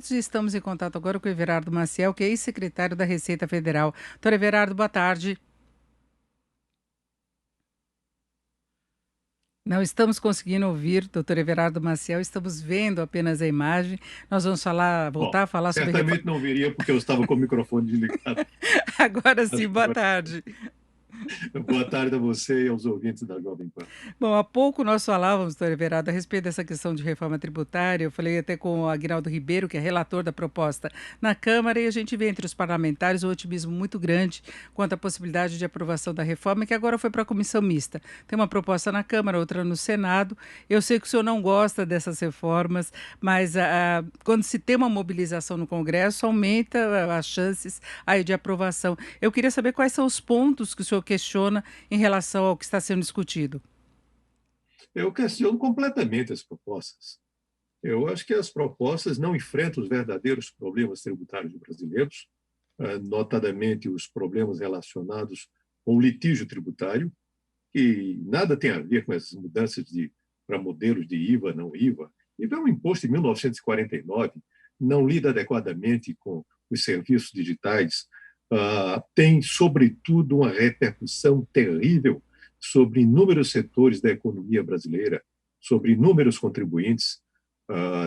Estamos em contato agora com o Everardo Maciel, que é ex-secretário da Receita Federal. Doutor Everardo, boa tarde. Não estamos conseguindo ouvir, doutor Everardo Maciel, estamos vendo apenas a imagem. Nós vamos Bom, voltar a falar sobre certamente não viria porque eu estava com o microfone desligado. Agora sim, Acho que boa agora... tarde. Boa tarde a você e aos ouvintes da Jovem Pan. Bom, há pouco nós falávamos, doutor Everardo, a respeito dessa questão de reforma tributária. Eu falei até com o Aguinaldo Ribeiro, que é relator da proposta na Câmara, e a gente vê entre os parlamentares um otimismo muito grande quanto à possibilidade de aprovação da reforma, que agora foi para a comissão mista. Tem uma proposta na Câmara, outra no Senado. Eu sei que o senhor não gosta dessas reformas, mas quando se tem uma mobilização no Congresso, aumenta as chances aí de aprovação. Eu queria saber quais são os pontos que o senhor questiona em relação ao que está sendo discutido. Eu questiono completamente as propostas. Eu acho que as propostas não enfrentam os verdadeiros problemas tributários brasileiros, notadamente os problemas relacionados com o litígio tributário, que nada tem a ver com essas mudanças para modelos de IVA, não IVA. IVA é um imposto de 1949, não lida adequadamente com os serviços digitais, tem, sobretudo, uma repercussão terrível sobre inúmeros setores da economia brasileira, sobre inúmeros contribuintes,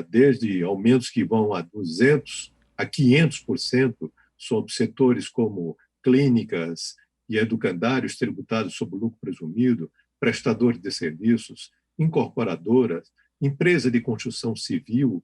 desde aumentos que vão a 200% a 500% sobre setores como clínicas e educandários tributados sobre lucro presumido, prestadores de serviços, incorporadoras, empresa de construção civil,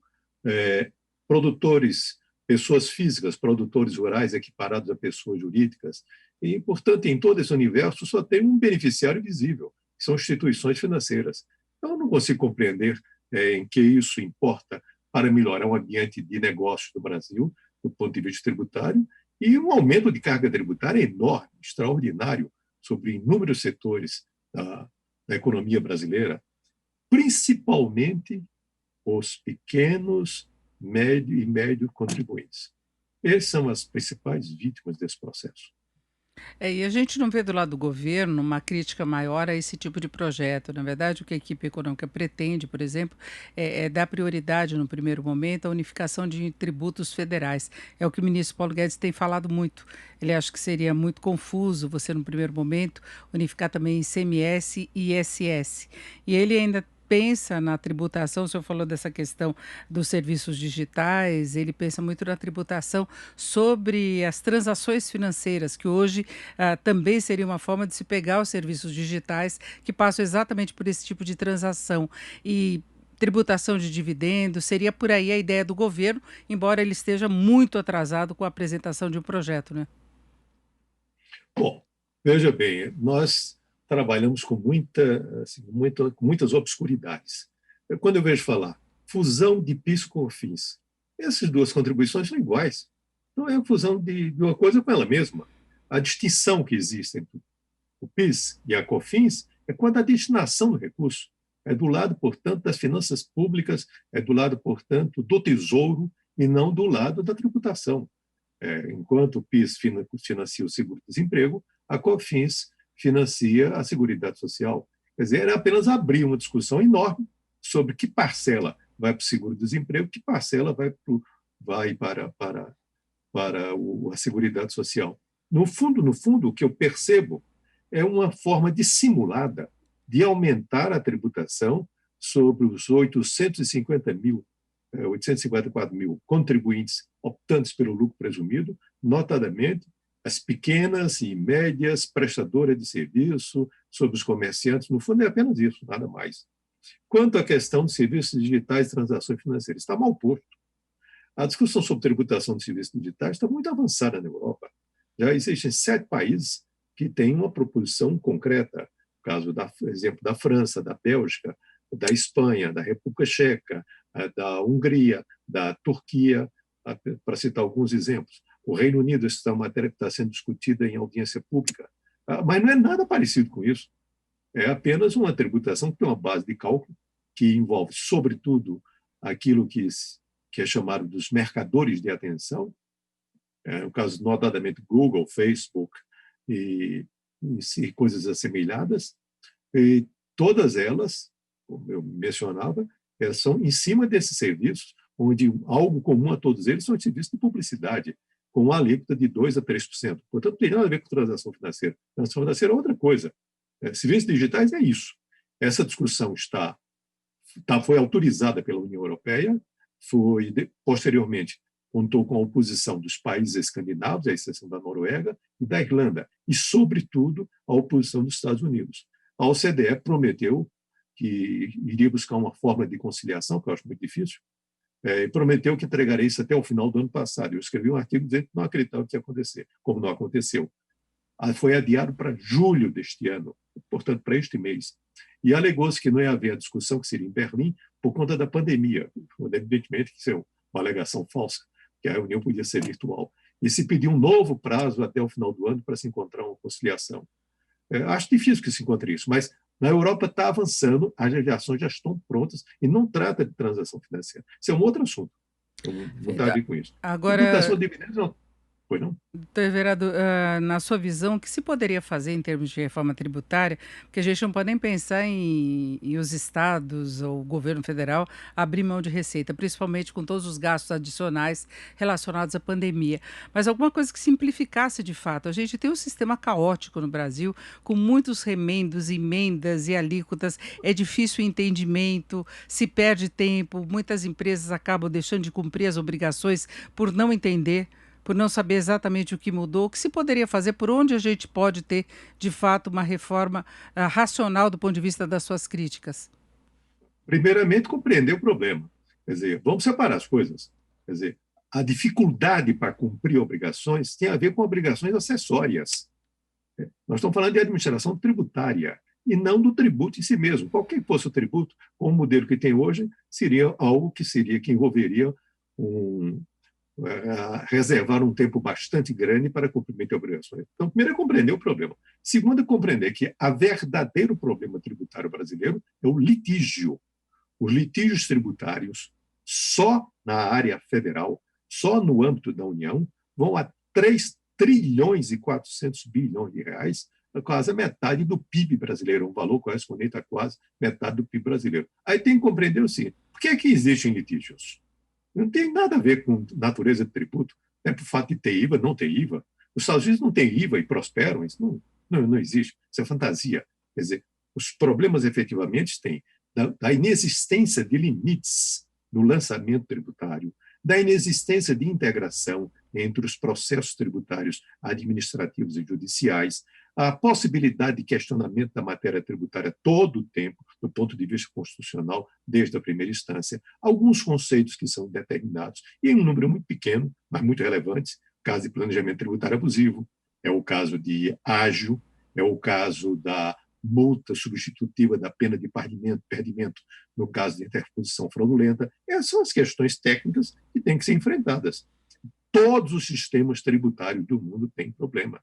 produtores, pessoas físicas, produtores rurais equiparados a pessoas jurídicas. E, portanto, em todo esse universo só tem um beneficiário visível, que são instituições financeiras. Então, eu não consigo compreender em que isso importa para melhorar o ambiente de negócios do Brasil, do ponto de vista tributário, e um aumento de carga tributária enorme, extraordinário, sobre inúmeros setores da economia brasileira, principalmente os pequenos, médio e médio contribuintes. Essas são as principais vítimas desse processo. E a gente não vê do lado do governo uma crítica maior a esse tipo de projeto. Na verdade, o que a equipe econômica pretende, por exemplo, é dar prioridade no primeiro momento à unificação de tributos federais. É o que o ministro Paulo Guedes tem falado muito. Ele acha que seria muito confuso você, no primeiro momento, unificar também ICMS e ISS. E ele ainda pensa na tributação, o senhor falou dessa questão dos serviços digitais, ele pensa muito na tributação sobre as transações financeiras, que hoje também seria uma forma de se pegar os serviços digitais que passam exatamente por esse tipo de transação. E tributação de dividendos, seria por aí a ideia do governo, embora ele esteja muito atrasado com a apresentação de um projeto, né? Bom, veja bem, nós trabalhamos com com muitas obscuridades. Quando eu vejo falar fusão de PIS com COFINS, essas duas contribuições são iguais. Não é a fusão de uma coisa com ela mesma. A distinção que existe entre o PIS e a COFINS é quanto à destinação do recurso. É do lado, portanto, das finanças públicas, é do lado, portanto, do tesouro e não do lado da tributação. Enquanto o PIS financia o seguro-desemprego, a COFINS financia a Seguridade Social. Quer dizer, era apenas abrir uma discussão enorme sobre que parcela vai para o seguro-desemprego, que parcela vai para a Seguridade Social. No fundo, o que eu percebo é uma forma dissimulada de aumentar a tributação sobre os 854 mil contribuintes optantes pelo lucro presumido, notadamente as pequenas e médias prestadoras de serviço, sobre os comerciantes. No fundo, é apenas isso, nada mais. Quanto à questão de serviços digitais e transações financeiras, está mal posto. A discussão sobre tributação de serviços digitais está muito avançada na Europa. Já existem 7 países que têm uma proposição concreta. O caso, por exemplo, da França, da Bélgica, da Espanha, da República Checa, da Hungria, da Turquia, para citar alguns exemplos. O Reino Unido, essa é uma matéria que está sendo discutida em audiência pública. Mas não é nada parecido com isso. É apenas uma tributação que tem uma base de cálculo que envolve, sobretudo, aquilo que é chamado dos mercadores de atenção, no caso, notadamente, Google, Facebook e coisas assemelhadas, e todas elas, como eu mencionava, elas são em cima desses serviços, onde algo comum a todos eles são os serviços de publicidade, com uma alíquota de 2% a 3%. Portanto, não tem nada a ver com transação financeira. Transação financeira é outra coisa. Serviços digitais é isso. Essa discussão foi autorizada pela União Europeia, posteriormente contou com a oposição dos países escandinavos, à exceção da Noruega e da Irlanda, e, sobretudo, a oposição dos Estados Unidos. A OCDE prometeu que iria buscar uma forma de conciliação, que eu acho muito difícil, e prometeu que entregaria isso até o final do ano passado. Eu escrevi um artigo dizendo que não acreditava que ia acontecer, como não aconteceu. Foi adiado para julho deste ano, portanto, para este mês. E alegou-se que não ia haver a discussão que seria em Berlim por conta da pandemia. Evidentemente que isso é uma alegação falsa, que a reunião podia ser virtual. E se pediu um novo prazo até o final do ano para se encontrar uma conciliação. Acho difícil que se encontre isso, mas na Europa está avançando, as legislações já estão prontas e não trata de transação financeira. Isso é um outro assunto. Não tem a ver com isso. Tributação Agora, de dividendos, não. Pois não? doutor Everardo, na sua visão, o que se poderia fazer em termos de reforma tributária? Porque a gente não pode nem pensar em os estados ou o governo federal abrir mão de receita, principalmente com todos os gastos adicionais relacionados à pandemia. Mas alguma coisa que simplificasse de fato. A gente tem um sistema caótico no Brasil, com muitos remendos, emendas e alíquotas. É difícil o entendimento, se perde tempo, muitas empresas acabam deixando de cumprir as obrigações por não entender, por não saber exatamente o que mudou, o que se poderia fazer, por onde a gente pode ter, de fato, uma reforma racional do ponto de vista das suas críticas? Primeiramente, compreender o problema. Quer dizer, vamos separar as coisas. Quer dizer, a dificuldade para cumprir obrigações tem a ver com obrigações acessórias. Nós estamos falando de administração tributária e não do tributo em si mesmo. Qualquer que fosse o tributo, com o modelo que tem hoje, seria algo que envolveria reservar um tempo bastante grande para cumprimento de obrigações. Então, primeiro é compreender o problema. Segundo é compreender que o verdadeiro problema tributário brasileiro é o litígio. Os litígios tributários, só na área federal, só no âmbito da União, vão a 3 trilhões e 400 bilhões de reais, quase a metade do PIB brasileiro, um valor correspondente a quase metade do PIB brasileiro. Aí tem que compreender o seguinte: por que é que existem litígios? Não tem nada a ver com natureza de tributo, é por fato de ter IVA, não ter IVA. Os Estados Unidos não têm IVA e prosperam, isso não existe, isso é fantasia. Quer dizer, os problemas efetivamente têm da inexistência de limites no lançamento tributário, da inexistência de integração entre os processos tributários administrativos e judiciais, a possibilidade de questionamento da matéria tributária todo o tempo, do ponto de vista constitucional, desde a primeira instância, alguns conceitos que são determinados, e em um número muito pequeno, mas muito relevante, caso de planejamento tributário abusivo, é o caso de ágio, é o caso da multa substitutiva da pena de perdimento no caso de interposição fraudulenta. Essas são as questões técnicas que têm que ser enfrentadas. Todos os sistemas tributários do mundo têm problema.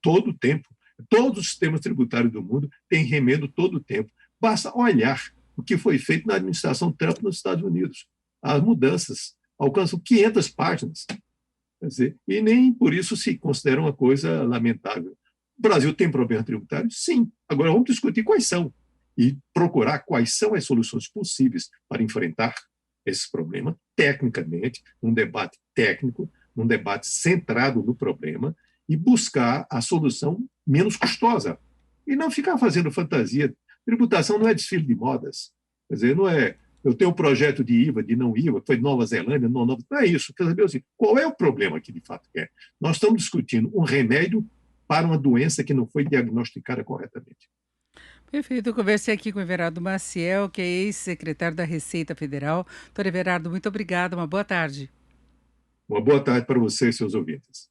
Todo o tempo. Todos os sistemas tributários do mundo têm remendo todo o tempo. Basta olhar o que foi feito na administração Trump nos Estados Unidos. As mudanças alcançam 500 páginas. Quer dizer, e nem por isso se considera uma coisa lamentável. O Brasil tem problema tributário? Sim. Agora vamos discutir quais são e procurar quais são as soluções possíveis para enfrentar esse problema tecnicamente, um debate técnico, um debate centrado no problema e buscar a solução menos custosa. E não ficar fazendo fantasia. Tributação não é desfile de modas. Quer dizer, não é eu tenho um projeto de IVA, de não IVA, foi Nova Zelândia, não é isso. Quer saber assim, qual é o problema que de fato é? Nós estamos discutindo um remédio para uma doença que não foi diagnosticada corretamente. Perfeito. Eu conversei aqui com o Everardo Maciel, que é ex-secretário da Receita Federal. Doutor Everardo, muito obrigada. Uma boa tarde. Uma boa tarde para você e seus ouvintes.